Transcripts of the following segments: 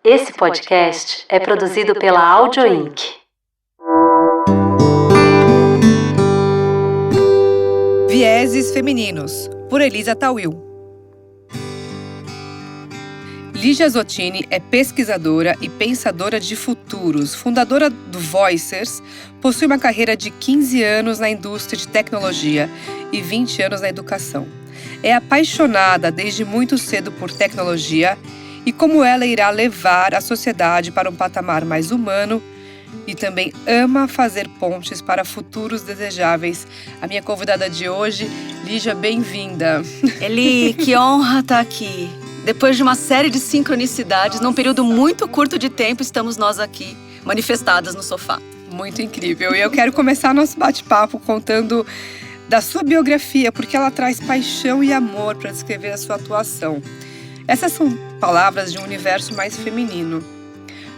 Esse podcast é produzido pela Audio Inc. Vieses Femininos, por Elisa Tawil. Lígia Zottini é pesquisadora e pensadora de futuros, fundadora do Voicers, possui uma carreira de 15 anos na indústria de tecnologia e 20 anos na educação. É apaixonada desde muito cedo por tecnologia e como ela irá levar a sociedade para um patamar mais humano, e também ama fazer pontes para futuros desejáveis. A minha convidada de hoje, Lígia, bem-vinda. Eli, que honra estar aqui. Depois de uma série de sincronicidades, num período muito curto de tempo, estamos nós aqui, manifestadas no sofá. Muito incrível. E eu quero começar nosso bate-papo contando da sua biografia, porque ela traz paixão e amor para descrever a sua atuação. Essas são palavras de um universo mais feminino.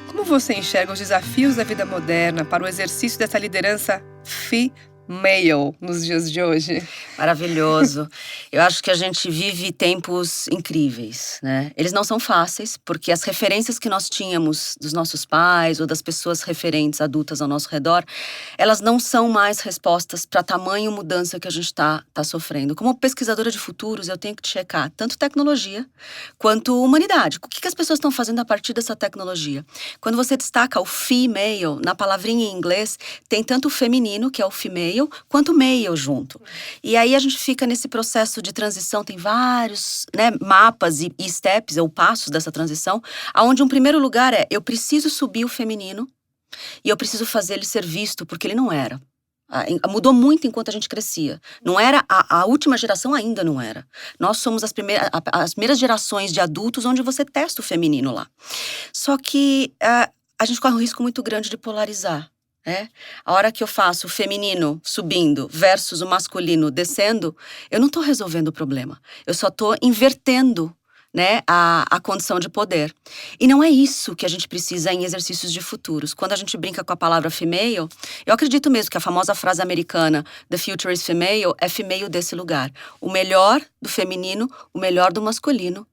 Como você enxerga os desafios da vida moderna para o exercício dessa liderança female nos dias de hoje? Maravilhoso. Eu acho que a gente vive tempos incríveis, né? Eles não são fáceis, porque as referências que nós tínhamos dos nossos pais ou das pessoas referentes adultas ao nosso redor, elas não são mais respostas para a tamanho mudança que a gente tá sofrendo. Como pesquisadora de futuros, eu tenho que checar tanto tecnologia quanto humanidade. O que as pessoas estão fazendo a partir dessa tecnologia? Quando você destaca o female, na palavrinha em inglês, tem tanto o feminino, que é o female, quanto male junto. E aí a gente fica nesse processo de transição, tem vários, mapas e steps, ou passos dessa transição, onde um primeiro lugar é, eu preciso subir o feminino e eu preciso fazer ele ser visto, porque ele não era. Mudou muito enquanto a gente crescia. Não era, a última geração ainda não era. Nós somos as primeiras gerações de adultos onde você testa o feminino lá. Só que a gente corre um risco muito grande de polarizar. A hora que eu faço o feminino subindo versus o masculino descendo, eu não estou resolvendo o problema. Eu só estou invertendo, a condição de poder. E não é isso que a gente precisa em exercícios de futuros. Quando a gente brinca com a palavra female, eu acredito mesmo que a famosa frase americana "The future is female" é female desse lugar. O melhor do feminino, o melhor do masculino,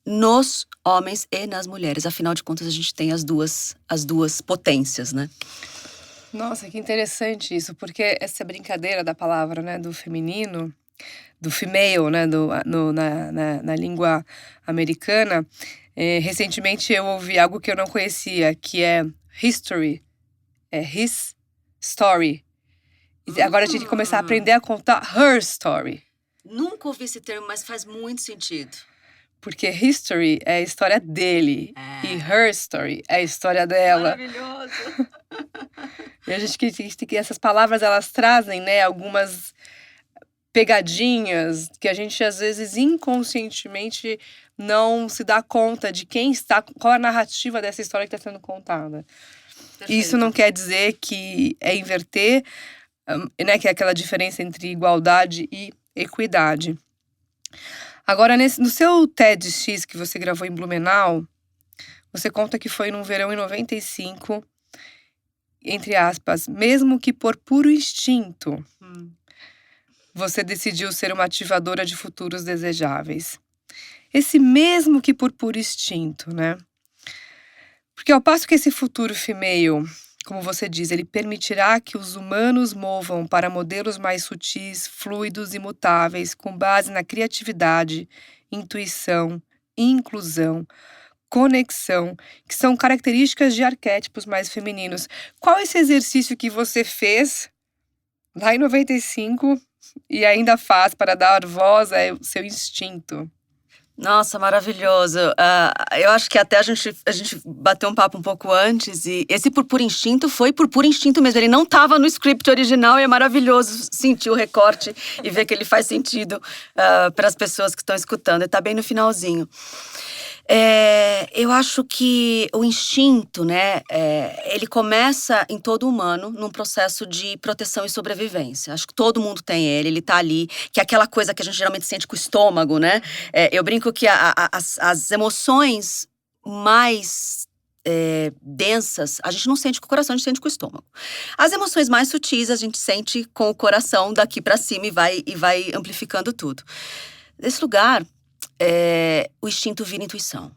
nos homens e nas mulheres. Afinal de contas, a gente tem as duas potências, né? Nossa, que interessante isso, porque essa brincadeira da palavra, do feminino, do female, na língua americana, recentemente eu ouvi algo que eu não conhecia, que é history, his story. E agora a gente tem que começar a aprender a contar her story. Nunca ouvi esse termo, mas faz muito sentido. Porque history é a história dele e her story é a história dela. Maravilhoso! E a gente que essas palavras, elas trazem, algumas pegadinhas que a gente, às vezes, inconscientemente não se dá conta de qual é a narrativa dessa história que está sendo contada. Perfeito. Isso não quer dizer que é inverter, que é aquela diferença entre igualdade e equidade. Agora, no seu TEDx que você gravou em Blumenau, você conta que foi num verão em 95, entre aspas, mesmo que por puro instinto, você decidiu ser uma ativadora de futuros desejáveis. Esse mesmo que por puro instinto, Porque ao passo que esse futuro female, como você diz, ele permitirá que os humanos movam para modelos mais sutis, fluidos e mutáveis, com base na criatividade, intuição, inclusão, conexão, que são características de arquétipos mais femininos. Qual é esse exercício que você fez lá em 95 e ainda faz para dar voz ao seu instinto? Nossa, maravilhoso. Eu acho que até a gente bateu um papo um pouco antes, e esse por puro instinto foi por puro instinto mesmo. Ele não estava no script original e é maravilhoso sentir o recorte e ver que ele faz sentido para as pessoas que estão escutando. Ele está bem no finalzinho. Eu acho que o instinto, ele começa em todo humano num processo de proteção e sobrevivência. Acho que todo mundo tem ele tá ali, que é aquela coisa que a gente geralmente sente com o estômago, eu brinco que as emoções mais densas, a gente não sente com o coração, a gente sente com o estômago. As emoções mais sutis, a gente sente com o coração daqui para cima e vai amplificando tudo. Nesse lugar, o instinto vira intuição.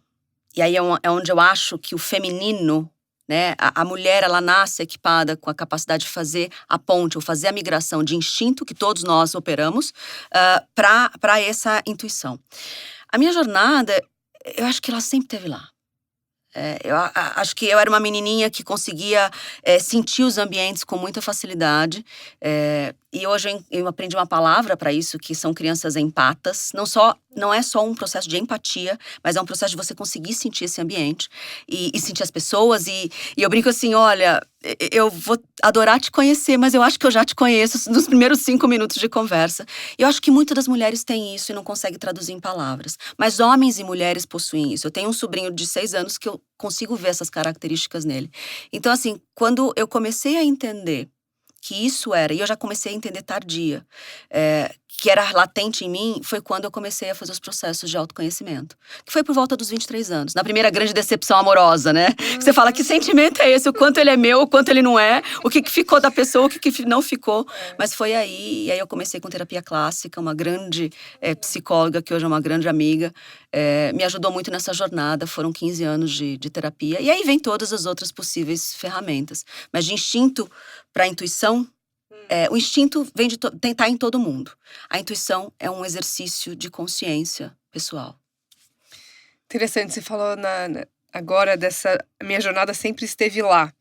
E aí é onde eu acho que o feminino, né, a mulher, ela nasce equipada com a capacidade de fazer a ponte, ou fazer a migração de instinto, que todos nós operamos, para essa intuição. A minha jornada, eu acho que ela sempre esteve lá. Eu acho que eu era uma menininha que conseguia sentir os ambientes com muita facilidade. E hoje eu aprendi uma palavra para isso, que são crianças empatas. Não é só um processo de empatia, mas é um processo de você conseguir sentir esse ambiente e sentir as pessoas. E eu brinco assim, olha, eu vou adorar te conhecer, mas eu acho que eu já te conheço nos primeiros 5 minutos de conversa. Eu acho que muitas das mulheres têm isso e não conseguem traduzir em palavras. Mas homens e mulheres possuem isso. Eu tenho um sobrinho de 6 anos que eu consigo ver essas características nele. Então, assim, quando eu comecei a entender que isso era, e eu já comecei a entender tardia, que era latente em mim, foi quando eu comecei a fazer os processos de autoconhecimento. Que foi por volta dos 23 anos, na primeira grande decepção amorosa, né? Você fala, que sentimento é esse? O quanto ele é meu, o quanto ele não é, o que ficou da pessoa, o que não ficou. Mas foi aí, e aí eu comecei com terapia clássica, uma grande psicóloga, que hoje é uma grande amiga, me ajudou muito nessa jornada, foram 15 anos de terapia. E aí vem todas as outras possíveis ferramentas. Mas de instinto para intuição, o instinto vem de tá em todo mundo. A intuição é um exercício de consciência pessoal. Interessante, você falou agora dessa… Minha jornada sempre esteve lá.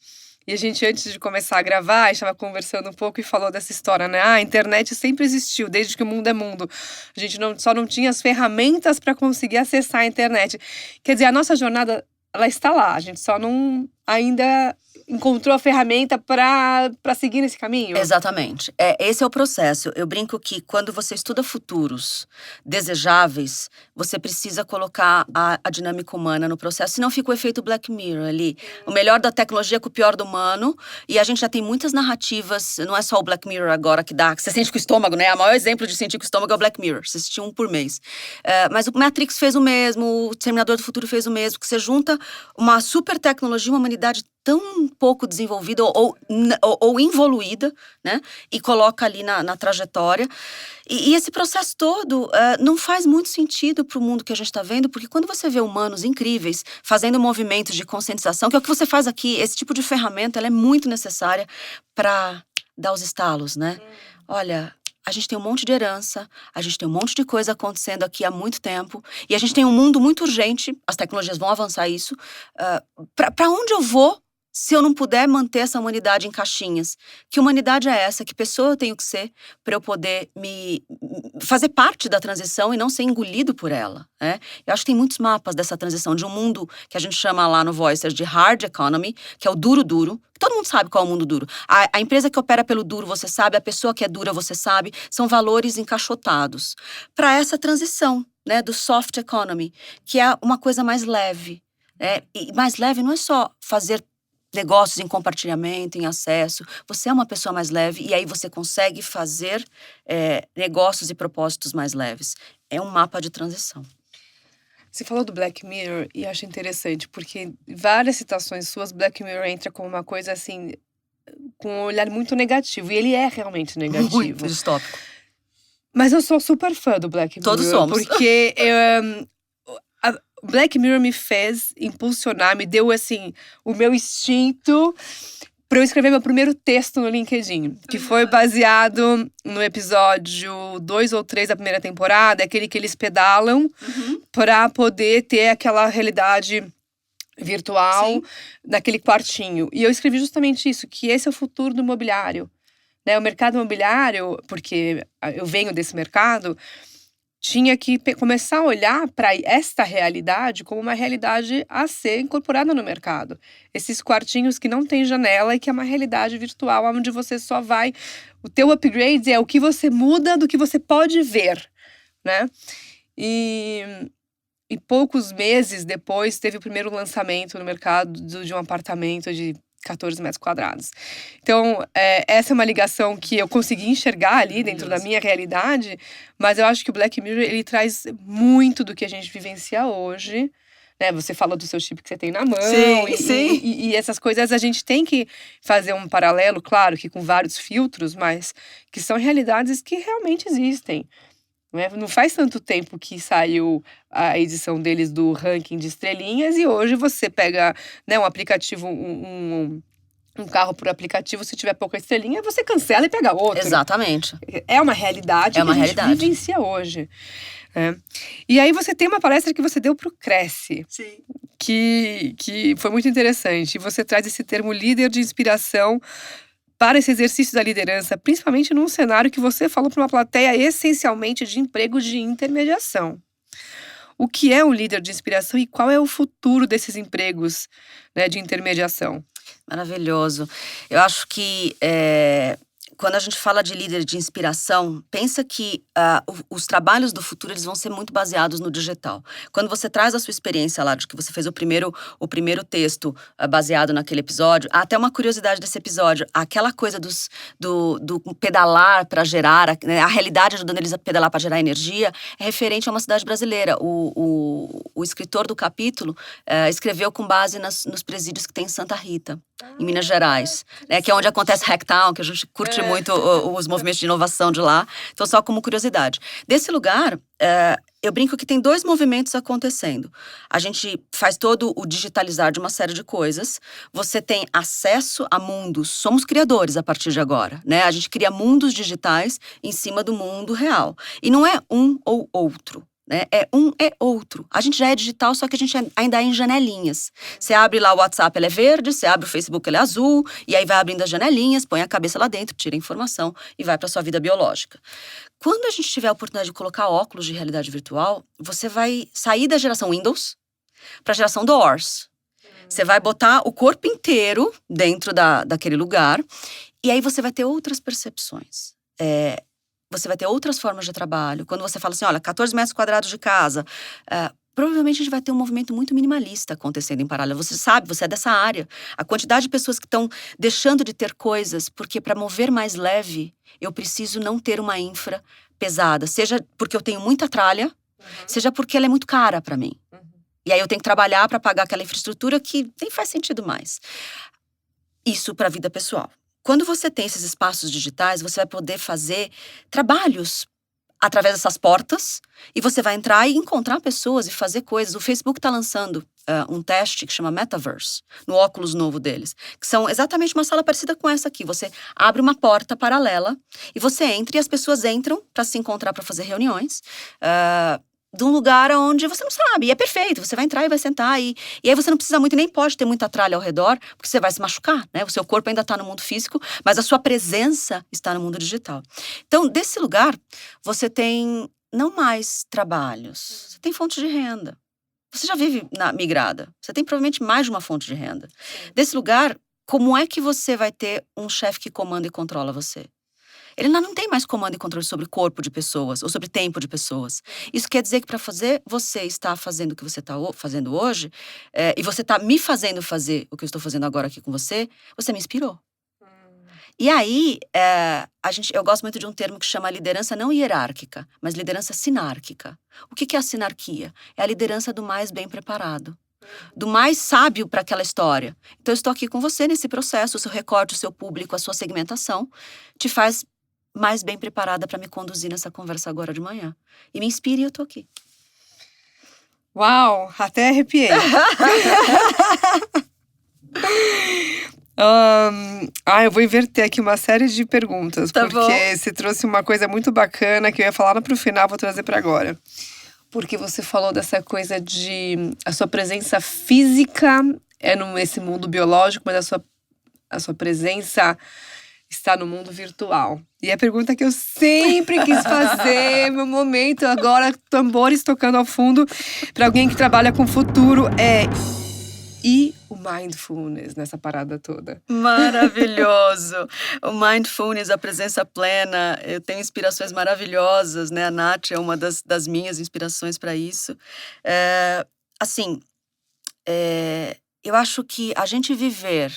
E a gente, antes de começar a gravar, a gente estava conversando um pouco e falou dessa história, né? A internet sempre existiu, desde que o mundo é mundo. A gente só não tinha as ferramentas para conseguir acessar a internet. Quer dizer, a nossa jornada, ela está lá. A gente só não ainda encontrou a ferramenta para seguir nesse caminho? Exatamente. Esse é o processo. Eu brinco que quando você estuda futuros desejáveis, você precisa colocar a dinâmica humana no processo, senão fica o efeito Black Mirror ali. O melhor da tecnologia com o pior do humano, e a gente já tem muitas narrativas, não é só o Black Mirror agora que você sente com o estômago, né? O maior exemplo de sentir com o estômago é o Black Mirror. Você assistiu um por mês. Mas o Matrix fez o mesmo, o Terminador do Futuro fez o mesmo, que você junta uma super tecnologia, uma humanidade tão pouco desenvolvida ou involuída, né? E coloca ali na trajetória. E esse processo todo não faz muito sentido para o mundo que a gente está vendo, porque quando você vê humanos incríveis fazendo movimentos de conscientização, que é o que você faz aqui, esse tipo de ferramenta, ela é muito necessária para dar os estalos, né? Olha, a gente tem um monte de herança, a gente tem um monte de coisa acontecendo aqui há muito tempo, e a gente tem um mundo muito urgente, as tecnologias vão avançar isso. Para onde eu vou se eu não puder manter essa humanidade em caixinhas? Que humanidade é essa? Que pessoa eu tenho que ser para eu poder me fazer parte da transição e não ser engolido por ela, né? Eu acho que tem muitos mapas dessa transição, de um mundo que a gente chama lá no Voicers de hard economy, que é o duro. Todo mundo sabe qual é o mundo duro. A empresa que opera pelo duro, você sabe, a pessoa que é dura, você sabe, são valores encaixotados para essa transição, né, do soft economy, que é uma coisa mais leve, né? E mais leve não é só fazer negócios em compartilhamento, em acesso. Você é uma pessoa mais leve e aí você consegue fazer negócios e propósitos mais leves. É um mapa de transição. Você falou do Black Mirror e acho interessante, porque em várias citações suas, Black Mirror entra como uma coisa assim, com um olhar muito negativo. E ele é realmente negativo. Muito distópico. Mas eu sou super fã do Black Mirror. Todos somos. Porque Black Mirror me fez impulsionar, me deu, assim, o meu instinto para eu escrever meu primeiro texto no LinkedIn. Que foi baseado no episódio 2 ou 3 da primeira temporada. Aquele que eles pedalam para poder ter aquela realidade virtual naquele quartinho. E eu escrevi justamente isso, que esse é o futuro do imobiliário, né? O mercado imobiliário, porque eu venho desse mercado, tinha que começar a olhar para esta realidade como uma realidade a ser incorporada no mercado. Esses quartinhos que não tem janela e que é uma realidade virtual, onde você só vai… O teu upgrade é o que você muda do que você pode ver, né? E poucos meses depois teve o primeiro lançamento no mercado de um apartamento de 14 metros quadrados. Então, essa é uma ligação que eu consegui enxergar ali dentro da minha realidade, mas eu acho que o Black Mirror, ele traz muito do que a gente vivencia hoje, né? Você falou do seu chip que você tem na mão. Sim. E essas coisas a gente tem que fazer um paralelo, claro, que com vários filtros, mas que são realidades que realmente existem. né? Não faz tanto tempo que saiu a edição deles do ranking de estrelinhas e hoje você pega, né, um aplicativo, um carro por aplicativo, se tiver pouca estrelinha, você cancela e pega outro. Exatamente. É uma realidade É uma que a gente realidade. vivencia hoje. E aí você tem uma palestra que você deu pro Cresce. Sim. Que foi muito interessante. E você traz esse termo líder de inspiração para esse exercício da liderança, principalmente num cenário que você falou para uma plateia essencialmente de emprego de intermediação. O que é um líder de inspiração e qual é o futuro desses empregos, né, de intermediação? Maravilhoso. Eu acho que quando a gente fala de líder de inspiração, pensa que os trabalhos do futuro eles vão ser muito baseados no digital. Quando você traz a sua experiência lá de que você fez o primeiro texto baseado naquele episódio, há até uma curiosidade desse episódio, aquela coisa do pedalar para gerar, né, a realidade ajudando eles a pedalar para gerar energia, é referente a uma cidade brasileira. O escritor do capítulo escreveu com base nos presídios que tem em Santa Rita, em Minas Gerais, né, que é onde acontece Hacktown, que a gente curte muito os movimentos de inovação de lá. Então, só como curiosidade. Desse lugar, eu brinco que tem 2 movimentos acontecendo. A gente faz todo o digitalizar de uma série de coisas. Você tem acesso a mundos. Somos criadores a partir de agora, né? A gente cria mundos digitais em cima do mundo real. E não é um ou outro. Né? É outro. A gente já é digital, só que a gente ainda é em janelinhas. Você abre lá o WhatsApp, ele é verde, você abre o Facebook, ele é azul, e aí vai abrindo as janelinhas, põe a cabeça lá dentro, tira a informação e vai para sua vida biológica. Quando a gente tiver a oportunidade de colocar óculos de realidade virtual, você vai sair da geração Windows para a geração Doors. Você vai botar o corpo inteiro dentro daquele lugar, e aí você vai ter outras percepções. Você vai ter outras formas de trabalho. Quando você fala assim, olha, 14 metros quadrados de casa, provavelmente a gente vai ter um movimento muito minimalista acontecendo em paralelo. Você sabe, você é dessa área. A quantidade de pessoas que estão deixando de ter coisas, porque para mover mais leve, eu preciso não ter uma infra pesada. Seja porque eu tenho muita tralha, seja porque ela é muito cara para mim. E aí eu tenho que trabalhar para pagar aquela infraestrutura que nem faz sentido mais. Isso para a vida pessoal. Quando você tem esses espaços digitais, você vai poder fazer trabalhos através dessas portas e você vai entrar e encontrar pessoas e fazer coisas. O Facebook está lançando um teste que chama Metaverse, no óculos novo deles, que são exatamente uma sala parecida com essa aqui. Você abre uma porta paralela e você entra e as pessoas entram para se encontrar para fazer reuniões. De um lugar onde você não sabe, e é perfeito, você vai entrar e vai sentar, e aí você não precisa muito, nem pode ter muita tralha ao redor, porque você vai se machucar, né? O seu corpo ainda está no mundo físico, mas a sua presença está no mundo digital. Então, desse lugar, você tem não mais trabalhos, você tem fonte de renda. Você já vive migrada, você tem provavelmente mais de uma fonte de renda. Desse lugar, como é que você vai ter um chefe que comanda e controla você? Ele não tem mais comando e controle sobre o corpo de pessoas ou sobre tempo de pessoas. Isso quer dizer que para você está fazendo o que você está fazendo hoje, e você está me fazendo fazer o que eu estou fazendo agora aqui com você me inspirou. E aí, eu gosto muito de um termo que chama liderança não hierárquica, mas liderança sinárquica. O que é a sinarquia? É a liderança do mais bem preparado, do mais sábio para aquela história. Então, eu estou aqui com você nesse processo, o seu recorte, o seu público, a sua segmentação, te faz mais bem preparada para me conduzir nessa conversa agora de manhã. E me inspire e eu tô aqui. Uau, até arrepiei. Eu vou inverter aqui uma série de perguntas, tá porque bom. Você trouxe uma coisa muito bacana que eu ia falar lá pro final, vou trazer para agora. Porque você falou dessa coisa de a sua presença física nesse mundo biológico, mas a sua presença está no mundo virtual. E a pergunta que eu sempre quis fazer, meu momento agora, tambores tocando ao fundo, para alguém que trabalha com o futuro e o mindfulness nessa parada toda? Maravilhoso! O mindfulness, a presença plena, eu tenho inspirações maravilhosas, né? A Nath é uma das minhas inspirações para isso. Eu acho que a gente viver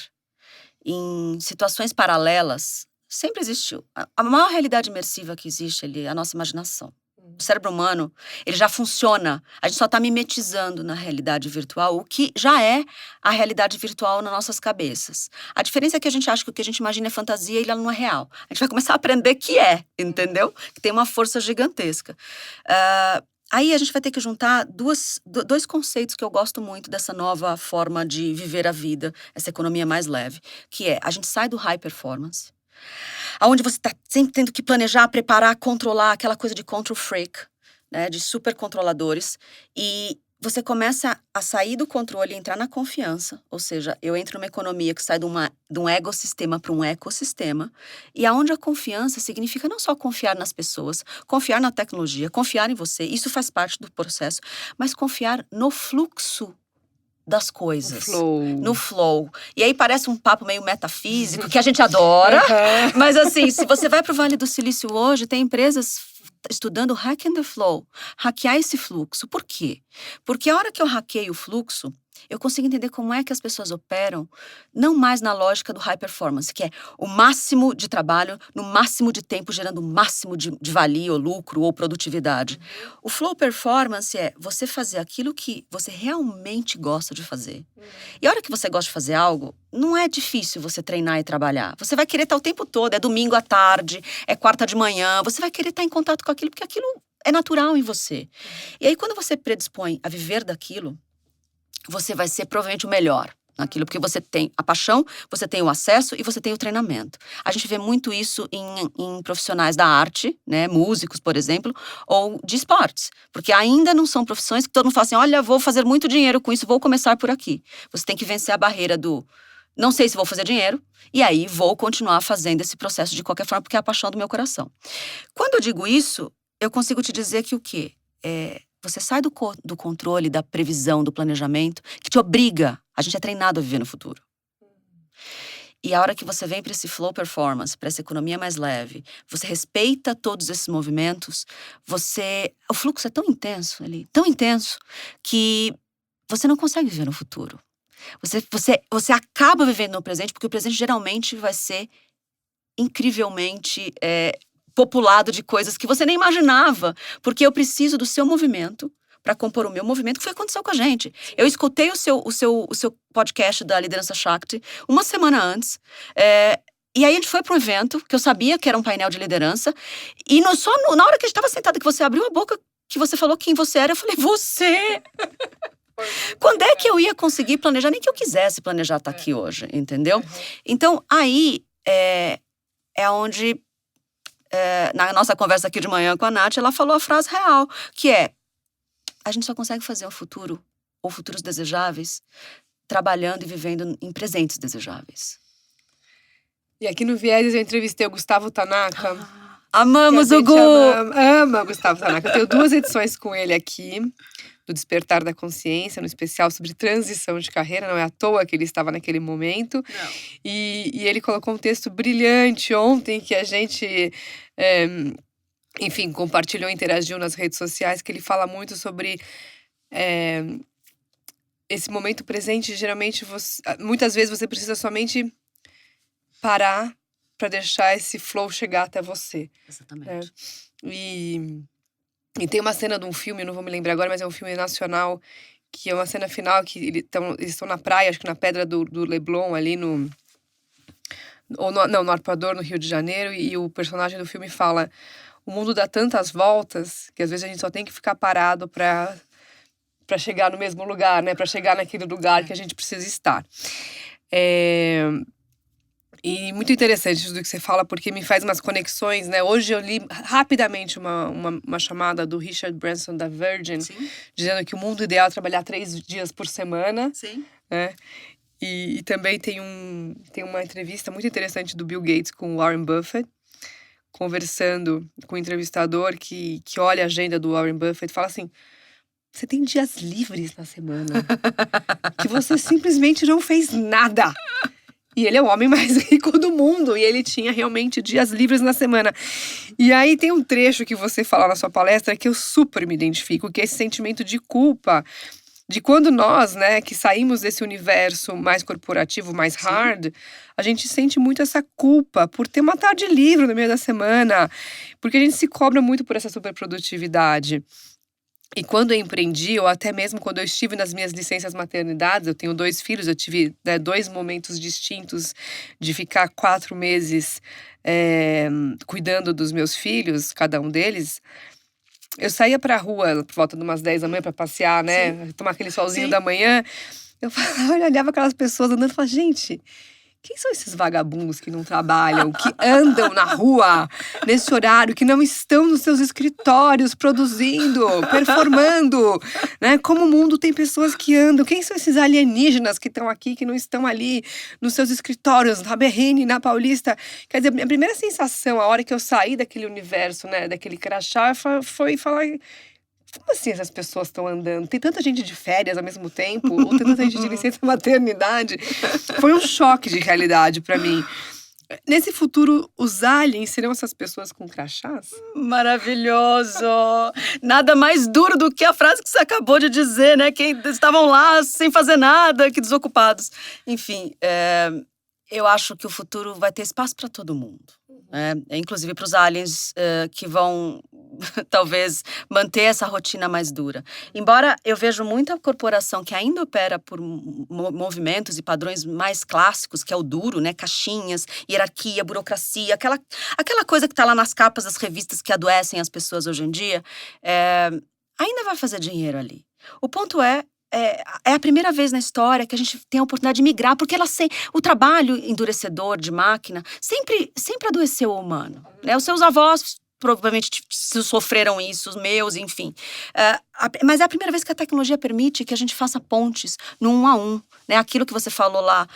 em situações paralelas sempre existiu. A maior realidade imersiva que existe ali é a nossa imaginação. O cérebro humano, ele já funciona. A gente só está mimetizando na realidade virtual o que já é a realidade virtual nas nossas cabeças. A diferença é que a gente acha que o que a gente imagina é fantasia e ela não é real. A gente vai começar a aprender que é, entendeu? Que tem uma força gigantesca. Aí a gente vai ter que juntar dois conceitos que eu gosto muito dessa nova forma de viver a vida, essa economia mais leve, que é, a gente sai do high performance, onde você está sempre tendo que planejar, preparar, controlar, aquela coisa de control freak, né, de super controladores, e você começa a sair do controle e entrar na confiança, ou seja, eu entro numa economia que sai de um ecossistema para um ecossistema, e aonde a confiança significa não só confiar nas pessoas, confiar na tecnologia, confiar em você, isso faz parte do processo, mas confiar no fluxo das coisas. No flow. E aí parece um papo meio metafísico, que a gente adora, mas assim, se você vai pro Vale do Silício hoje, tem empresas estudando hack and the flow, hackear esse fluxo. Por quê? Porque a hora que eu hackeio o fluxo, eu consigo entender como é que as pessoas operam, não mais na lógica do high performance, que é o máximo de trabalho, no máximo de tempo, gerando o máximo de valia, ou lucro, ou produtividade. O flow performance é você fazer aquilo que você realmente gosta de fazer. E a hora que você gosta de fazer algo, não é difícil você treinar e trabalhar. Você vai querer estar o tempo todo, é domingo à tarde, é quarta de manhã, você vai querer estar em contato com aquilo, porque aquilo é natural em você. E aí, quando você predispõe a viver daquilo, você vai ser provavelmente o melhor naquilo, porque você tem a paixão, você tem o acesso e você tem o treinamento. A gente vê muito isso em profissionais da arte, né, músicos, por exemplo, ou de esportes, porque ainda não são profissões que todo mundo fala assim, olha, vou fazer muito dinheiro com isso, vou começar por aqui. Você tem que vencer a barreira do não sei se vou fazer dinheiro, e aí vou continuar fazendo esse processo de qualquer forma, porque é a paixão do meu coração. Quando eu digo isso, eu consigo te dizer que o quê? Você sai do controle, da previsão, do planejamento, que te obriga, a gente é treinado a viver no futuro. E a hora que você vem para esse flow performance, para essa economia mais leve, você respeita todos esses movimentos, o fluxo é tão intenso ali, tão intenso, que você não consegue viver no futuro. Você acaba vivendo no presente, porque o presente geralmente vai ser incrivelmente populado de coisas que você nem imaginava, porque eu preciso do seu movimento para compor o meu movimento, que foi o que aconteceu com a gente. Eu escutei o seu podcast da Liderança Shakti uma semana antes, e aí a gente foi para um evento, que eu sabia que era um painel de liderança, e na hora que a gente estava sentada, que você abriu a boca, que você falou quem você era, eu falei, você! Quando é que eu ia conseguir planejar? Nem que eu quisesse planejar estar aqui hoje, entendeu? Então, aí é onde... na nossa conversa aqui de manhã com a Nath, ela falou a frase real, que é, a gente só consegue fazer um futuro, ou futuros desejáveis, trabalhando e vivendo em presentes desejáveis. E aqui no Vieses eu entrevistei o Gustavo Tanaka. Amamos o Gu! Ama o Gustavo Tanaka. Eu tenho 2 edições com ele aqui, do Despertar da Consciência, no especial sobre transição de carreira. Não é à toa que ele estava naquele momento. Não. E ele colocou um texto brilhante ontem que a gente, enfim, compartilhou, interagiu nas redes sociais, que ele fala muito sobre esse momento presente. Geralmente, muitas vezes você precisa somente parar para deixar esse flow chegar até você. Exatamente. E tem uma cena de um filme, não vou me lembrar agora, mas é um filme nacional, que é uma cena final que eles estão na praia, acho que na Pedra do Leblon, ali no Arpoador, no Rio de Janeiro, e o personagem do filme fala, o mundo dá tantas voltas, que às vezes a gente só tem que ficar parado para chegar no mesmo lugar, né? Para chegar naquele lugar que a gente precisa estar. E muito interessante isso do que você fala, porque me faz umas conexões, né? Hoje eu li rapidamente uma chamada do Richard Branson, da Virgin, Sim. dizendo que o mundo ideal é trabalhar 3 dias por semana. Sim. Né? E também tem uma entrevista muito interessante do Bill Gates com o Warren Buffett, conversando com o entrevistador que olha a agenda do Warren Buffett e fala assim, você tem dias livres na semana, que você simplesmente não fez nada. E ele é o homem mais rico do mundo. E ele tinha realmente dias livres na semana. E aí tem um trecho que você fala na sua palestra que eu super me identifico, que é esse sentimento de culpa de quando nós, né, que saímos desse universo mais corporativo, mais hard, a gente sente muito essa culpa por ter uma tarde livre no meio da semana, porque a gente se cobra muito por essa superprodutividade. E quando eu empreendi, ou até mesmo quando eu estive nas minhas licenças maternidades, eu tenho 2 filhos, eu tive, né, 2 momentos distintos de ficar 4 meses cuidando dos meus filhos, cada um deles. Eu saía pra rua por volta de umas 10 da manhã pra passear, né? Tomar aquele solzinho da manhã. Eu falava, eu olhava aquelas pessoas andando e falava, gente, quem são esses vagabundos que não trabalham, que andam na rua nesse horário, que não estão nos seus escritórios produzindo, performando, né? Como o mundo tem pessoas que andam. Quem são esses alienígenas que estão aqui, que não estão ali nos seus escritórios, na Berrine, na Paulista? Quer dizer, minha primeira sensação, a hora que eu saí daquele universo, né, daquele crachá, foi falar... Como assim essas pessoas estão andando? Tem tanta gente de férias ao mesmo tempo, ou tem tanta gente de licença maternidade. Foi um choque de realidade pra mim. Nesse futuro, os aliens serão essas pessoas com crachás? Maravilhoso! Nada mais duro do que a frase que você acabou de dizer, né? Que estavam lá sem fazer nada, que desocupados. Enfim, eu acho que o futuro vai ter espaço para todo mundo. Inclusive para os aliens que vão talvez manter essa rotina mais dura. Embora eu vejo muita corporação que ainda opera por movimentos e padrões mais clássicos, que é o duro, né? Caixinhas, hierarquia, burocracia, aquela coisa que está lá nas capas das revistas que adoecem as pessoas hoje em dia, ainda vai fazer dinheiro ali. O ponto é a primeira vez na história que a gente tem a oportunidade de migrar, porque o trabalho endurecedor de máquina sempre adoeceu o humano, né? Os seus avós provavelmente sofreram isso, os meus, enfim. Mas é a primeira vez que a tecnologia permite que a gente faça pontes no 1 a 1, né? Aquilo que você falou lá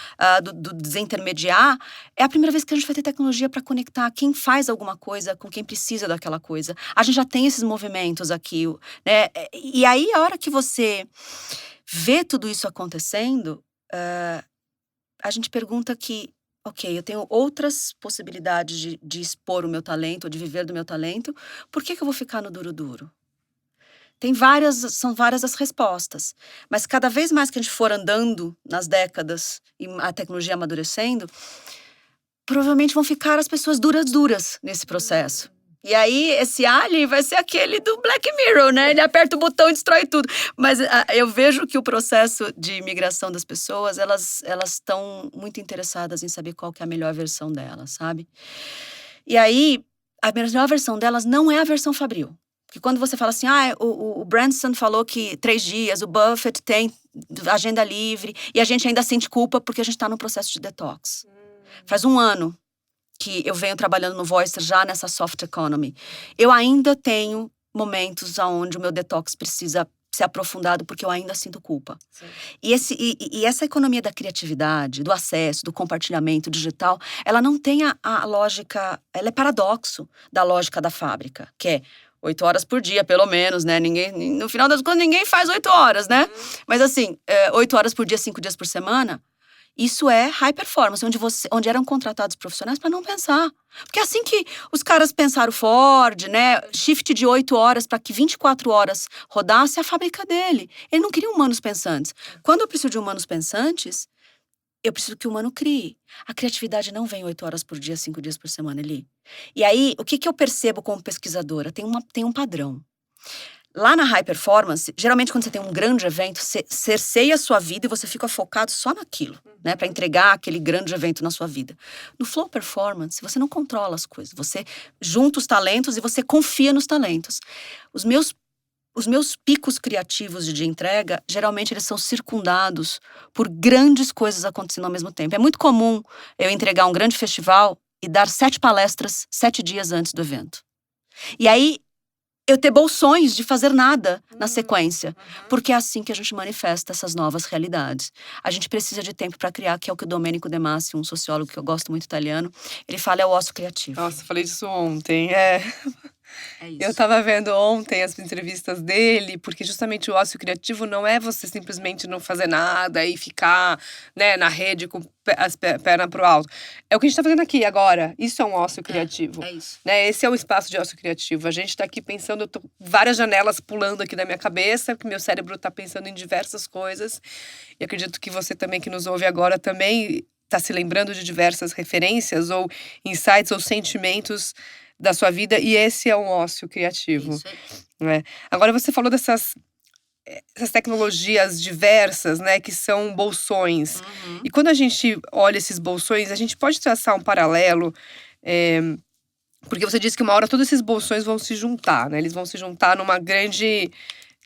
do desintermediar, é a primeira vez que a gente vai ter tecnologia para conectar quem faz alguma coisa com quem precisa daquela coisa. A gente já tem esses movimentos aqui, né? E aí, a hora que você vê tudo isso acontecendo, a gente pergunta que, ok, eu tenho outras possibilidades de expor o meu talento, ou de viver do meu talento, por que eu vou ficar no duro? São várias as respostas. Mas cada vez mais que a gente for andando nas décadas e a tecnologia amadurecendo, provavelmente vão ficar as pessoas duras nesse processo. E aí, esse alien vai ser aquele do Black Mirror, né? Ele aperta o botão e destrói tudo. Mas eu vejo que o processo de migração das pessoas, elas estão muito interessadas em saber qual que é a melhor versão delas, sabe? E aí, a melhor versão delas não é a versão fabril. Porque quando você fala assim, o Branson falou que 3 dias, o Buffett tem agenda livre, e a gente ainda sente culpa porque a gente está no processo de detox. Faz 1 ano que eu venho trabalhando no Voicer já nessa soft economy. Eu ainda tenho momentos onde o meu detox precisa ser aprofundado porque eu ainda sinto culpa. E essa economia da criatividade, do acesso, do compartilhamento digital, ela não tem a lógica, ela é paradoxo da lógica da fábrica, que é 8 horas por dia, pelo menos, né? No final das contas, ninguém faz 8 horas, né? Mas assim, 8 horas por dia, 5 dias por semana, isso é high performance, onde eram contratados profissionais para não pensar. Porque assim que os caras pensaram Ford, né? Shift de 8 horas para que 24 horas rodasse a fábrica dele. Ele não queria humanos pensantes. Quando eu preciso de humanos pensantes, eu preciso que o humano crie. A criatividade não vem 8 horas por dia, 5 dias por semana, Eli. E aí, o que eu percebo como pesquisadora? Tem um padrão. Lá na high performance, geralmente quando você tem um grande evento, você cerceia a sua vida e você fica focado só naquilo, né? Para entregar aquele grande evento na sua vida. No flow performance, você não controla as coisas. Você junta os talentos e você confia nos talentos. Os meus picos criativos de entrega, geralmente eles são circundados por grandes coisas acontecendo ao mesmo tempo. É muito comum eu entregar um grande festival e dar 7 palestras 7 dias antes do evento. E aí, eu ter bolsões de fazer nada na sequência. Porque é assim que a gente manifesta essas novas realidades. A gente precisa de tempo para criar, que é o que o Domenico De Masi, um sociólogo que eu gosto muito italiano, ele fala, é o ócio criativo. Nossa, falei disso ontem. É isso. Eu tava vendo ontem as entrevistas dele, porque justamente o ócio criativo não é você simplesmente não fazer nada e ficar, né, na rede com as pernas pro alto. É o que a gente tá fazendo aqui agora. Isso é um ócio criativo. É isso. Né? Esse é o espaço de ócio criativo. A gente tá aqui pensando, eu tô várias janelas pulando aqui da minha cabeça, que meu cérebro tá pensando em diversas coisas. E acredito que você também, que nos ouve agora, também tá se lembrando de diversas referências ou insights ou sentimentos da sua vida, e esse é um ócio criativo. Isso aí. Né? Agora você falou essas tecnologias diversas, né, que são bolsões. E quando a gente olha esses bolsões, a gente pode traçar um paralelo, porque você disse que uma hora todos esses bolsões vão se juntar, né? Eles vão se juntar numa grande,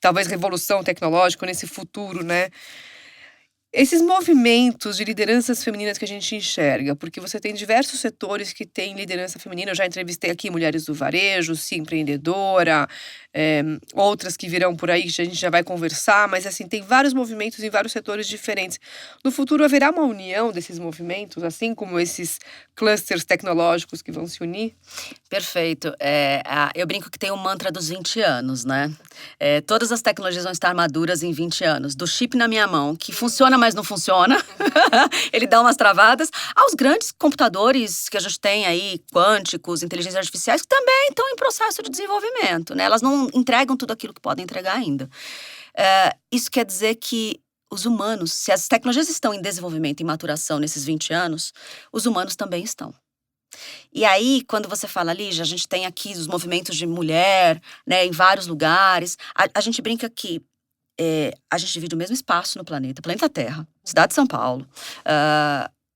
talvez, revolução tecnológica nesse futuro, né? Esses movimentos de lideranças femininas que a gente enxerga, porque você tem diversos setores que têm liderança feminina. Eu já entrevistei aqui mulheres do varejo, Sim Empreendedora, outras que virão por aí que a gente já vai conversar, mas assim, tem vários movimentos em vários setores diferentes. No futuro haverá uma união desses movimentos, assim como esses clusters tecnológicos que vão se unir? Perfeito. Eu brinco que tem o mantra dos 20 anos, né? Todas as tecnologias vão estar maduras em 20 anos. Do chip na minha mão, que funciona, mas não funciona. Ele dá umas travadas. Aos grandes computadores que a gente tem aí, quânticos, inteligências artificiais, que também estão em processo de desenvolvimento, né? Elas não entregam tudo aquilo que podem entregar ainda. Isso quer dizer que os humanos, se as tecnologias estão em desenvolvimento, em maturação nesses 20 anos, os humanos também estão. E aí, quando você fala, Lígia, a gente tem aqui os movimentos de mulher, né, em vários lugares. A gente brinca que a gente divide o mesmo espaço no planeta Terra, cidade de São Paulo,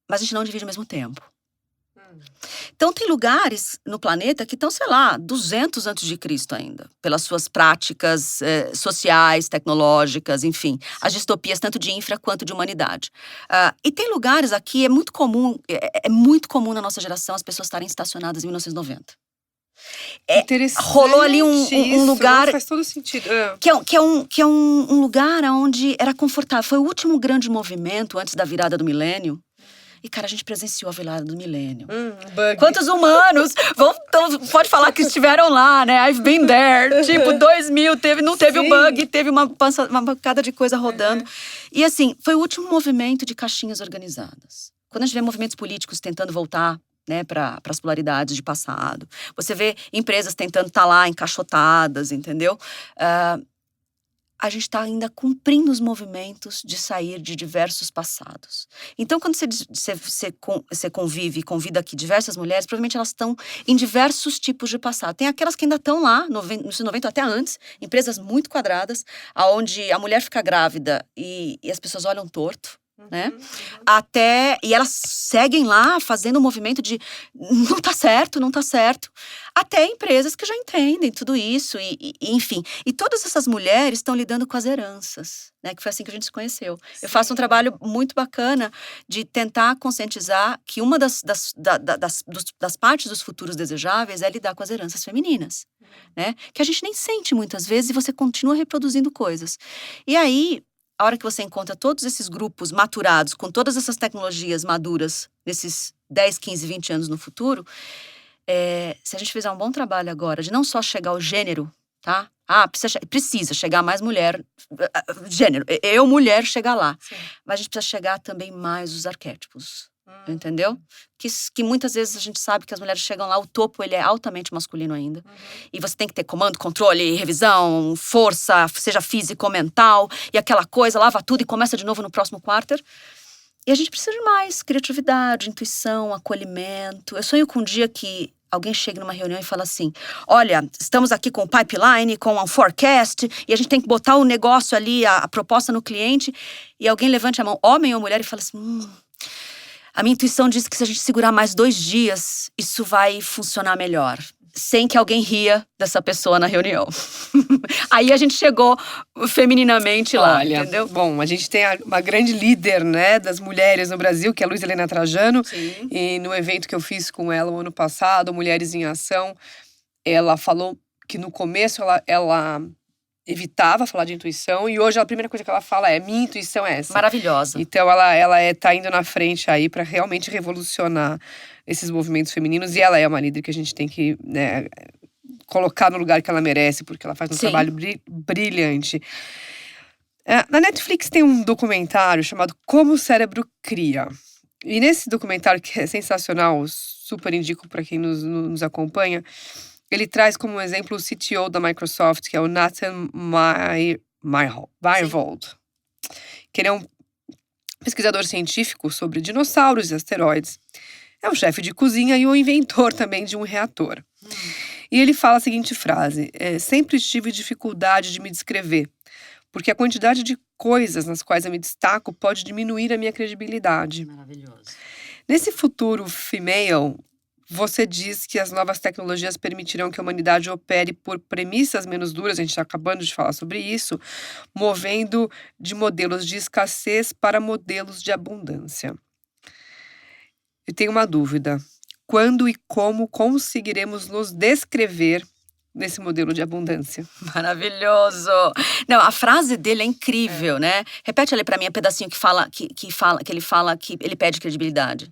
mas a gente não divide o mesmo tempo. Então, tem lugares no planeta que estão, sei lá, 200 antes de Cristo ainda, pelas suas práticas sociais, tecnológicas, enfim, as distopias tanto de infra quanto de humanidade. E tem lugares aqui, é muito comum na nossa geração as pessoas estarem estacionadas em 1990. Interessante. Rolou ali um lugar. Faz todo sentido. Que é um lugar onde era confortável. Foi o último grande movimento antes da virada do milênio. E, cara, a gente presenciou a virada do milênio. Bug. Quantos humanos pode falar que estiveram lá, né? I've been there. Tipo, 2000, não teve o bug, teve uma pancada de coisa rodando. E, assim, foi o último movimento de caixinhas organizadas. Quando a gente vê movimentos políticos tentando voltar, né, para as polaridades de passado. Você vê empresas tentando estar lá encaixotadas, entendeu? A gente está ainda cumprindo os movimentos de sair de diversos passados. Então, quando você convive e convida aqui diversas mulheres, provavelmente elas estão em diversos tipos de passado. Tem aquelas que ainda estão lá, nos 90 até antes, empresas muito quadradas, onde a mulher fica grávida e as pessoas olham torto. Né? E elas seguem lá fazendo um movimento de não tá certo, até empresas que já entendem tudo isso enfim, e todas essas mulheres estão lidando com as heranças, né? Que foi assim que a gente se conheceu. Sim. Eu faço um trabalho muito bacana de tentar conscientizar que uma das partes dos futuros desejáveis é lidar com as heranças femininas, né? Que a gente nem sente muitas vezes e você continua reproduzindo coisas. E aí, a hora que você encontra todos esses grupos maturados, com todas essas tecnologias maduras, nesses 10, 15, 20 anos no futuro, se a gente fizer um bom trabalho agora, de não só chegar ao gênero, tá? Precisa chegar mais mulher, gênero, mulher, chegar lá. Sim. Mas a gente precisa chegar também mais os arquétipos. Entendeu? Que muitas vezes a gente sabe que as mulheres chegam lá, o topo ele é altamente masculino ainda. E você tem que ter comando, controle, revisão, força, seja físico ou mental, e aquela coisa, lava tudo e começa de novo no próximo quarter. E a gente precisa de mais criatividade, intuição, acolhimento. Eu sonho com um dia que alguém chegue numa reunião e fala assim, olha, estamos aqui com o pipeline, com um forecast, e a gente tem que botar o negócio ali, a proposta no cliente, e alguém levante a mão, homem ou mulher, e fala assim, a minha intuição diz que se a gente segurar mais 2 dias, isso vai funcionar melhor. Sem que alguém ria dessa pessoa na reunião. Aí a gente chegou femininamente lá, entendeu? Bom, a gente tem uma grande líder, né, das mulheres no Brasil, que é a Luiza Helena Trajano. Sim. E no evento que eu fiz com ela o ano passado, Mulheres em Ação, ela falou que no começo ela evitava falar de intuição, e hoje a primeira coisa que ela fala é, minha intuição é essa. Maravilhosa. Então ela tá indo na frente aí para realmente revolucionar esses movimentos femininos, e ela é uma líder que a gente tem que, né, colocar no lugar que ela merece, porque ela faz um Sim. trabalho brilhante. Na Netflix tem um documentário chamado Como o Cérebro Cria. E nesse documentário, que é sensacional, super indico para quem nos acompanha, ele traz como exemplo o CTO da Microsoft, que é o Nathan Myhrvold. Que ele é um pesquisador científico sobre dinossauros e asteroides. É um chefe de cozinha e um inventor também de um reator. E ele fala a seguinte frase: sempre tive dificuldade de me descrever, porque a quantidade de coisas nas quais eu me destaco pode diminuir a minha credibilidade. Maravilhoso. Nesse futuro female, você diz que as novas tecnologias permitirão que a humanidade opere por premissas menos duras, a gente está acabando de falar sobre isso, movendo de modelos de escassez para modelos de abundância. Eu tenho uma dúvida. Quando e como conseguiremos nos descrever nesse modelo de abundância? Maravilhoso! Não, a frase dele é incrível, né? Repete ali pra mim um pedacinho que ele fala que ele pede credibilidade.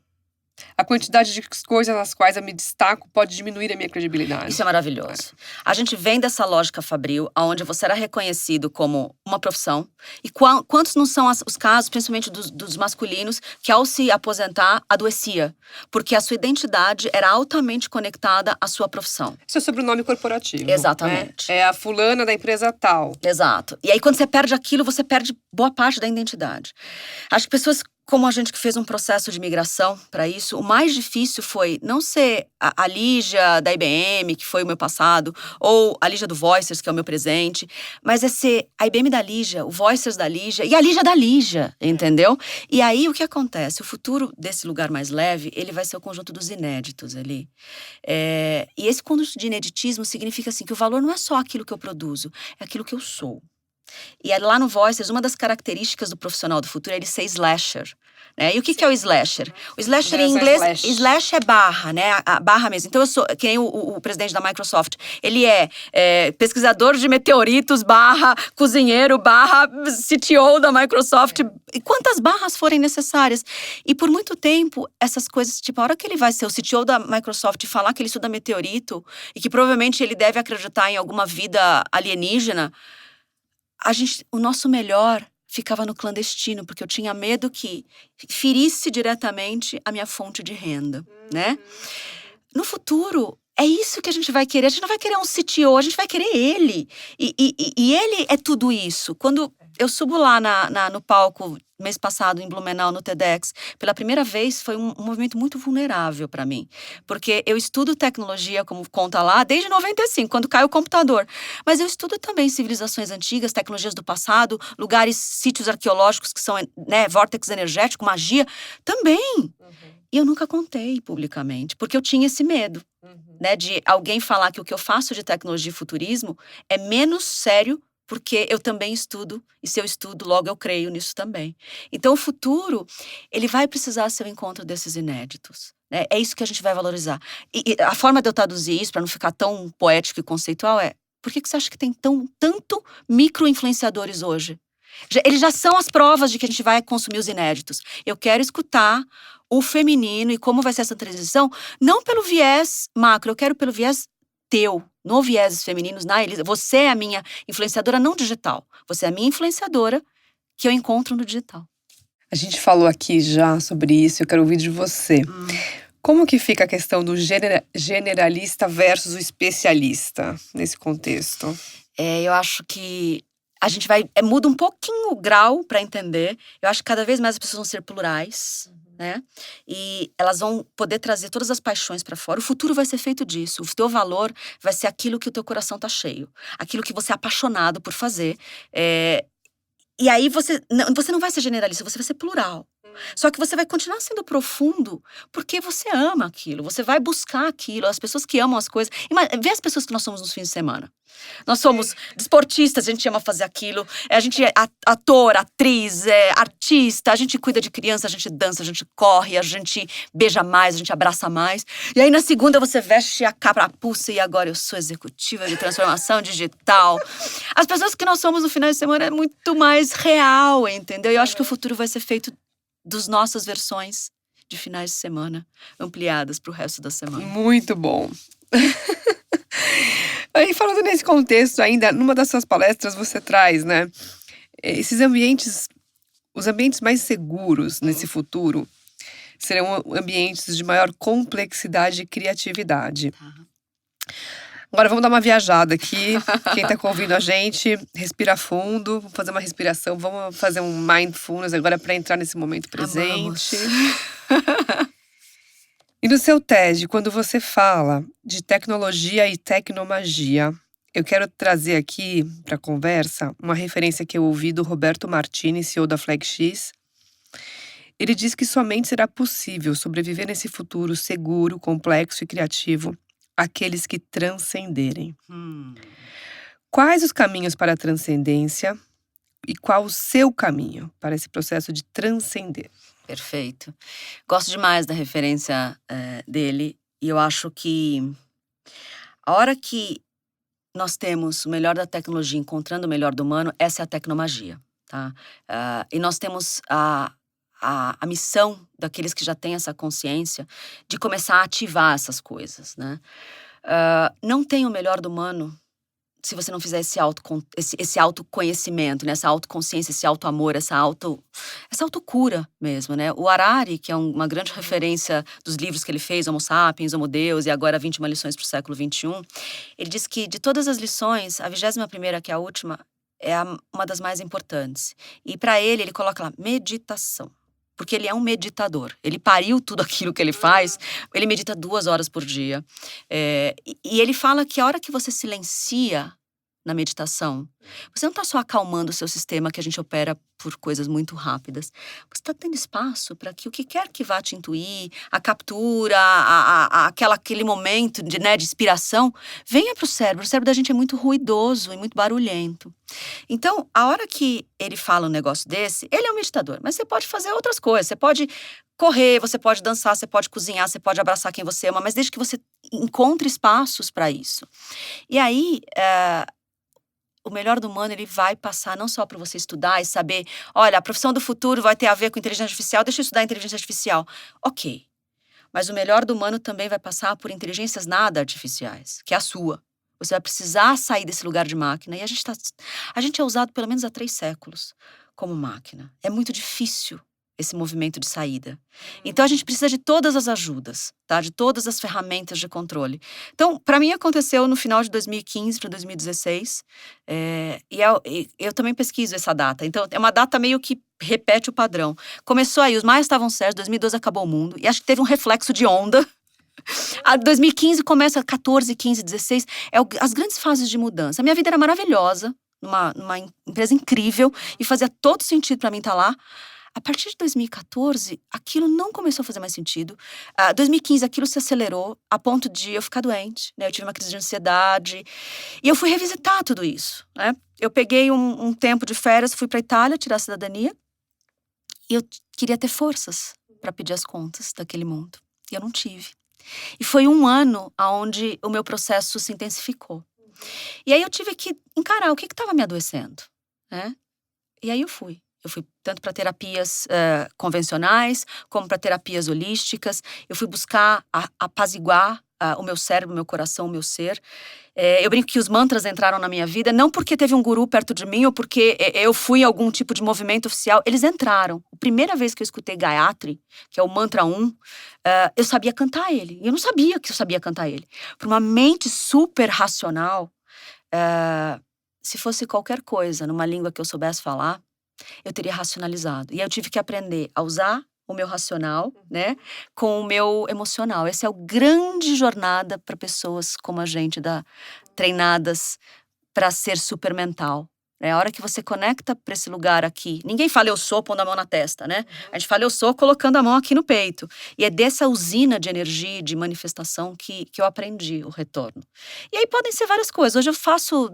A quantidade de coisas nas quais eu me destaco pode diminuir a minha credibilidade. Isso é maravilhoso. A gente vem dessa lógica fabril, onde você era reconhecido como uma profissão. E quantos não são os casos, principalmente dos masculinos, que ao se aposentar, adoecia? Porque a sua identidade era altamente conectada à sua profissão. Isso é sobrenome corporativo. Exatamente. É a fulana da empresa tal. Exato. E aí, quando você perde aquilo, você perde boa parte da identidade. Acho que pessoas como a gente que fez um processo de migração para isso, o mais difícil foi não ser a Lígia da IBM, que foi o meu passado, ou a Lígia do Voicers, que é o meu presente, mas é ser a IBM da Lígia, o Voicers da Lígia e a Lígia da Lígia, entendeu? E aí, o que acontece? O futuro desse lugar mais leve, ele vai ser o conjunto dos inéditos ali. E esse conjunto de ineditismo significa assim, que o valor não é só aquilo que eu produzo, é aquilo que eu sou. E lá no Voicers, uma das características do profissional do futuro é ele ser slasher. Né? E o que é o slasher? O slasher em inglês, slash é barra, né? A barra mesmo. Então eu sou, que nem o presidente da Microsoft, ele é pesquisador de meteoritos, barra cozinheiro, barra CTO da Microsoft. E quantas barras forem necessárias. E por muito tempo, essas coisas, tipo, a hora que ele vai ser o CTO da Microsoft e falar que ele estuda meteorito e que provavelmente ele deve acreditar em alguma vida alienígena, o nosso melhor ficava no clandestino, porque eu tinha medo que ferisse diretamente a minha fonte de renda, né? No futuro, é isso que a gente vai querer. A gente não vai querer um CTO, a gente vai querer ele. E ele é tudo isso. Quando eu subo lá no palco, mês passado, em Blumenau, no TEDx, pela primeira vez, foi um movimento muito vulnerável para mim. Porque eu estudo tecnologia, como conta lá, desde 95, quando cai o computador. Mas eu estudo também civilizações antigas, tecnologias do passado, lugares, sítios arqueológicos que são, né, vórtex energético, magia, também. E eu nunca contei publicamente, porque eu tinha esse medo, né, de alguém falar que o que eu faço de tecnologia e futurismo é menos sério, porque eu também estudo, e se eu estudo, logo eu creio nisso também. Então, o futuro, ele vai precisar ser o encontro desses inéditos. Né? É isso que a gente vai valorizar. E a forma de eu traduzir isso, para não ficar tão poético e conceitual, por que você acha que tem tanto micro-influenciadores hoje? Eles já são as provas de que a gente vai consumir os inéditos. Eu quero escutar o feminino e como vai ser essa transição, não pelo viés macro, eu quero pelo viés teu, no viés femininos, na Elisa. Você é a minha influenciadora não digital. Você é a minha influenciadora que eu encontro no digital. A gente falou aqui já sobre isso, eu quero ouvir de você. Como que fica a questão do generalista versus o especialista nesse contexto? Eu acho que a gente muda um pouquinho o grau para entender. Eu acho que cada vez mais as pessoas vão ser plurais, né? E elas vão poder trazer todas as paixões para fora. O futuro vai ser feito disso. O teu valor vai ser aquilo que o teu coração tá cheio. Aquilo que você é apaixonado por fazer. E aí você não vai ser generalista, você vai ser plural. Só que você vai continuar sendo profundo porque você ama aquilo, você vai buscar aquilo. As pessoas que amam as coisas. Vê as pessoas que nós somos nos fins de semana. Nós somos desportistas, a gente ama fazer aquilo. A gente é ator, atriz, artista. A gente cuida de criança, a gente dança, a gente corre, a gente beija mais, a gente abraça mais. E aí na segunda você veste a carapuça e agora eu sou executiva de transformação digital. As pessoas que nós somos no final de semana é muito mais real, entendeu? E eu acho que o futuro vai ser feito das nossas versões de finais de semana ampliadas para o resto da semana. Muito bom. Aí, falando nesse contexto ainda, numa das suas palestras você traz, né, esses ambientes, os ambientes mais seguros nesse futuro serão ambientes de maior complexidade e criatividade. Tá. Agora vamos dar uma viajada aqui. Quem tá ouvindo a gente, respira fundo, vamos fazer uma respiração, vamos fazer um mindfulness agora para entrar nesse momento presente. E no seu TED, quando você fala de tecnologia e tecnomagia, eu quero trazer aqui para a conversa uma referência que eu ouvi do Roberto Martini, CEO da FlagX. Ele diz que somente será possível sobreviver nesse futuro seguro, complexo e criativo aqueles que transcenderem. Quais os caminhos para a transcendência e qual o seu caminho para esse processo de transcender? Perfeito. Gosto demais da referência dele. E eu acho que a hora que nós temos o melhor da tecnologia encontrando o melhor do humano, essa é a tecnomagia, tá? E nós temos a missão daqueles que já têm essa consciência de começar a ativar essas coisas, né? Não tem o melhor do humano se você não fizer esse autoconhecimento, né? Essa autoconsciência, esse autoamor, essa autocura mesmo, né? O Harari, que é uma grande referência dos livros que ele fez, Homo Sapiens, Homo Deus e agora 21 lições para o século XXI, ele diz que de todas as lições, a 21ª, que é a última, é uma das mais importantes. E para ele coloca lá, meditação. Porque ele é um meditador. Ele pariu tudo aquilo que ele faz. Ele medita 2 horas por dia. E ele fala que a hora que você silencia na meditação, você não está só acalmando o seu sistema, que a gente opera por coisas muito rápidas. Você está tendo espaço para que o que quer que vá te intuir, a captura, aquele momento de inspiração, venha para o cérebro. O cérebro da gente é muito ruidoso e muito barulhento. Então, a hora que ele fala um negócio desse, ele é um meditador, mas você pode fazer outras coisas. Você pode correr, você pode dançar, você pode cozinhar, você pode abraçar quem você ama, mas desde que você encontre espaços para isso. E aí, o melhor do humano, ele vai passar não só para você estudar e saber, olha, a profissão do futuro vai ter a ver com inteligência artificial, deixa eu estudar inteligência artificial. Ok, mas o melhor do humano também vai passar por inteligências nada artificiais, que é a sua. Você vai precisar sair desse lugar de máquina. E a gente é usado pelo menos há 3 séculos como máquina. É muito difícil esse movimento de saída. Então, a gente precisa de todas as ajudas, tá? De todas as ferramentas de controle. Então, para mim, aconteceu no final de 2015 para 2016. Eu também pesquiso essa data. Então, é uma data meio que repete o padrão. Começou aí, os maias estavam certos, 2012 acabou o mundo. E acho que teve um reflexo de onda. A 2015 começa 14, 15, 16. As grandes fases de mudança. A minha vida era maravilhosa, numa empresa incrível. E fazia todo sentido para mim estar lá. A partir de 2014, aquilo não começou a fazer mais sentido. 2015, aquilo se acelerou a ponto de eu ficar doente, né? Eu tive uma crise de ansiedade. E eu fui revisitar tudo isso, né? Eu peguei um tempo de férias, fui para a Itália tirar a cidadania. E eu queria ter forças para pedir as contas daquele mundo. E eu não tive. E foi um ano onde o meu processo se intensificou. E aí eu tive que encarar o que estava me adoecendo, né? E aí eu fui. Eu fui tanto para terapias convencionais, como para terapias holísticas. Eu fui buscar apaziguar o meu cérebro, o meu coração, o meu ser. Eu brinco que os mantras entraram na minha vida, não porque teve um guru perto de mim ou porque eu fui em algum tipo de movimento oficial. Eles entraram. A primeira vez que eu escutei Gayatri, que é o mantra 1, eu sabia cantar ele. E eu não sabia que eu sabia cantar ele. Para uma mente super racional, se fosse qualquer coisa numa língua que eu soubesse falar, eu teria racionalizado. E eu tive que aprender a usar o meu racional, né, com o meu emocional. Essa é a grande jornada para pessoas como a gente, treinadas para ser super mental. A hora que você conecta para esse lugar aqui, ninguém fala eu sou pondo a mão na testa, né? A gente fala eu sou colocando a mão aqui no peito. E é dessa usina de energia, de manifestação que eu aprendi o retorno. E aí podem ser várias coisas. Hoje eu faço,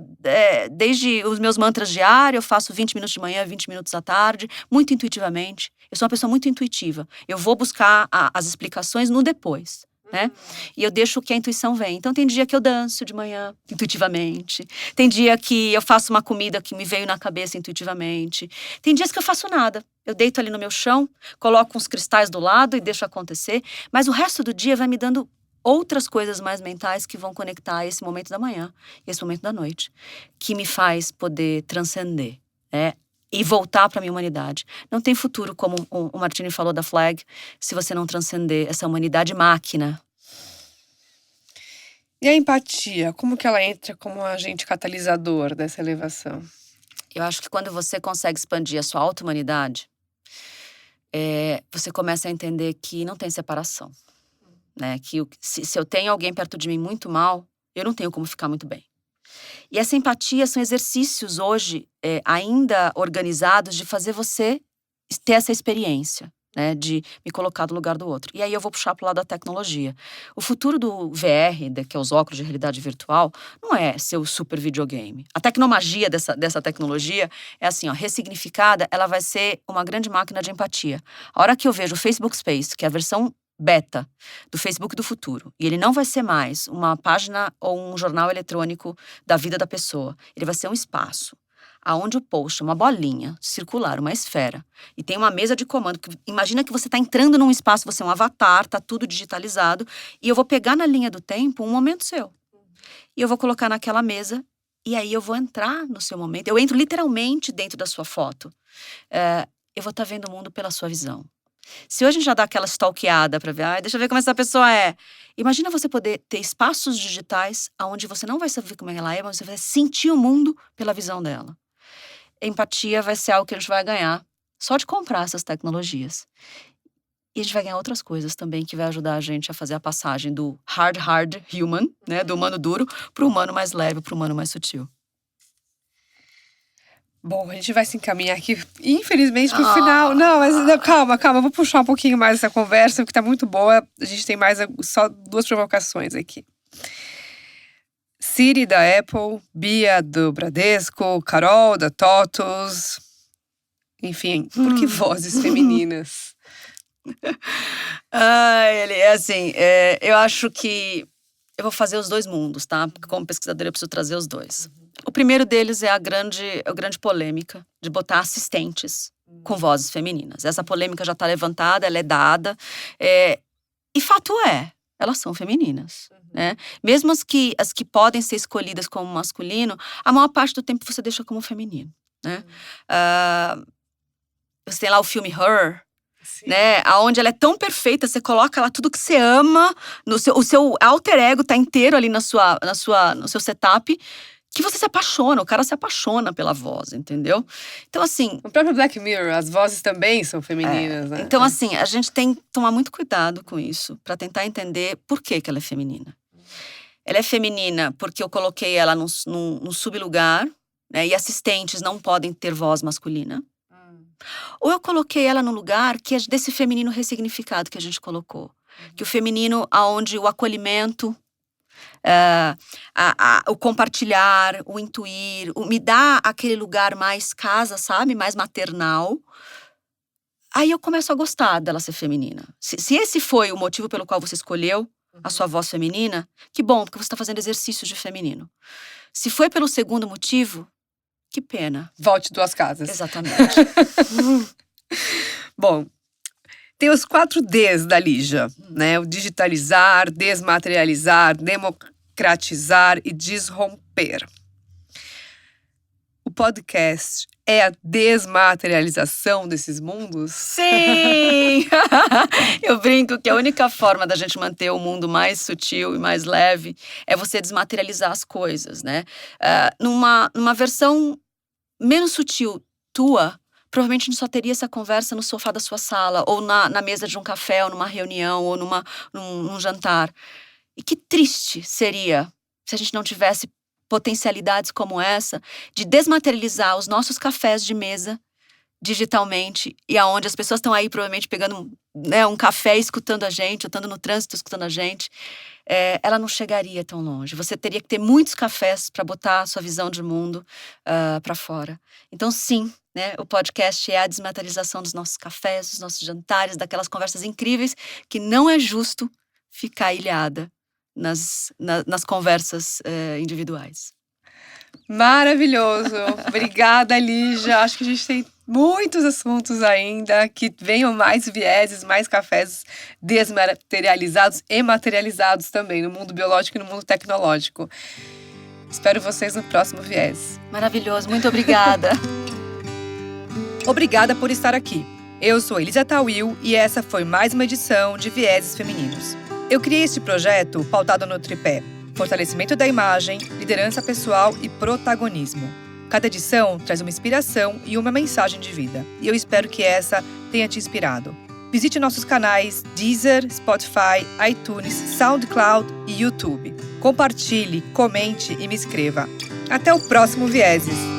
desde os meus mantras diários, eu faço 20 minutos de manhã, 20 minutos à tarde, muito intuitivamente. Eu sou uma pessoa muito intuitiva. Eu vou buscar as explicações no depois. Né? E eu deixo que a intuição vem. Então tem dia que eu danço de manhã, intuitivamente. Tem dia que eu faço uma comida que me veio na cabeça intuitivamente. Tem dias que eu faço nada. Eu deito ali no meu chão, coloco uns cristais do lado e deixo acontecer. Mas o resto do dia vai me dando outras coisas mais mentais que vão conectar esse momento da manhã, esse momento da noite, que me faz poder transcender, né? E voltar para minha humanidade. Não tem futuro, como o Martini falou da Flag, se você não transcender essa humanidade máquina. E a empatia, como que ela entra como agente catalisador dessa elevação? Eu acho que quando você consegue expandir a sua auto-humanidade, você começa a entender que não tem separação. Né? Que se eu tenho alguém perto de mim muito mal, eu não tenho como ficar muito bem. E essa empatia são exercícios hoje ainda organizados de fazer você ter essa experiência, né? De me colocar do lugar do outro. E aí eu vou puxar para o lado da tecnologia. O futuro do VR, que é os óculos de realidade virtual, não é ser o super videogame. A tecnomagia dessa tecnologia é assim, ó, ressignificada, ela vai ser uma grande máquina de empatia. A hora que eu vejo o Facebook Space, que é a versão beta do Facebook do futuro, e ele não vai ser mais uma página ou um jornal eletrônico da vida da pessoa. Ele vai ser um espaço aonde o post é uma bolinha circular, uma esfera, e tem uma mesa de comando. Imagina que você está entrando num espaço, você é um avatar, tá tudo digitalizado, e eu vou pegar na linha do tempo um momento seu. E eu vou colocar naquela mesa, e aí eu vou entrar no seu momento. Eu entro literalmente dentro da sua foto. Eu vou estar vendo o mundo pela sua visão. Se hoje a gente já dá aquela stalkeada pra ver, deixa eu ver como essa pessoa é. Imagina você poder ter espaços digitais onde você não vai saber como ela é, mas você vai sentir o mundo pela visão dela. A empatia vai ser algo que a gente vai ganhar só de comprar essas tecnologias. E a gente vai ganhar outras coisas também que vai ajudar a gente a fazer a passagem do hard human, né, do humano duro, pro humano mais leve, pro humano mais sutil. Bom, a gente vai se encaminhar aqui, infelizmente, pro final. Não, mas não, calma. Eu vou puxar um pouquinho mais essa conversa, porque tá muito boa. A gente tem mais só 2 provocações aqui. Siri da Apple, Bia do Bradesco, Carol da TOTUS. Enfim, por que vozes femininas? Ele é assim, eu acho que eu vou fazer os 2 mundos, tá? Porque como pesquisadora eu preciso trazer os 2. O primeiro deles é a grande polêmica de botar assistentes com vozes femininas. Essa polêmica já está levantada, ela é dada. E fato elas são femininas. Né? Mesmo as que podem ser escolhidas como masculino, a maior parte do tempo você deixa como feminino. Né? Você tem lá o filme Her, né? Onde ela é tão perfeita, você coloca lá tudo que você ama, o seu alter ego tá inteiro ali no seu setup, que você se apaixona, o cara se apaixona pela voz, entendeu? Então, assim... O próprio Black Mirror, as vozes também são femininas, né? Então, assim, a gente tem que tomar muito cuidado com isso, pra tentar entender por que ela é feminina. Ela é feminina porque eu coloquei ela num sublugar, né? E assistentes não podem ter voz masculina. Ou eu coloquei ela num lugar que é desse feminino ressignificado que a gente colocou. Que o feminino onde o acolhimento... o compartilhar, o intuir, me dá aquele lugar mais casa, sabe? Mais maternal. Aí eu começo a gostar dela ser feminina. Se esse foi o motivo pelo qual você escolheu a sua voz feminina, que bom, porque você está fazendo exercícios de feminino. Se foi pelo segundo motivo, que pena. Volte 2 casas. Exatamente. Bom, tem os 4 Ds da Lígia, né? O digitalizar, desmaterializar, democratizar e desromper. O podcast é a desmaterialização desses mundos? Sim! Eu brinco que a única forma da gente manter o mundo mais sutil e mais leve é você desmaterializar as coisas, né? Numa versão menos sutil tua, provavelmente a gente só teria essa conversa no sofá da sua sala, ou na mesa de um café, ou numa reunião, ou num jantar. E que triste seria se a gente não tivesse potencialidades como essa de desmaterializar os nossos cafés de mesa digitalmente, e aonde as pessoas estão aí provavelmente pegando, né, um café escutando a gente, ou estando no trânsito escutando a gente. Ela não chegaria tão longe. Você teria que ter muitos cafés para botar a sua visão de mundo para fora. Então, sim, né, o podcast é a desmaterialização dos nossos cafés, dos nossos jantares, daquelas conversas incríveis que não é justo ficar ilhada nas conversas individuais. Maravilhoso. Obrigada, Lígia. Acho que a gente tem muitos assuntos ainda, que venham mais vieses, mais cafés desmaterializados e materializados também, no mundo biológico e no mundo tecnológico. Espero vocês no próximo Viés. Maravilhoso, muito obrigada. Obrigada por estar aqui. Eu sou Elisa Tawil e essa foi mais uma edição de Vieses Femininos. Eu criei este projeto pautado no tripé: fortalecimento da imagem, liderança pessoal e protagonismo. Cada edição traz uma inspiração e uma mensagem de vida. E eu espero que essa tenha te inspirado. Visite nossos canais Deezer, Spotify, iTunes, SoundCloud e YouTube. Compartilhe, comente e me escreva. Até o próximo Vieses!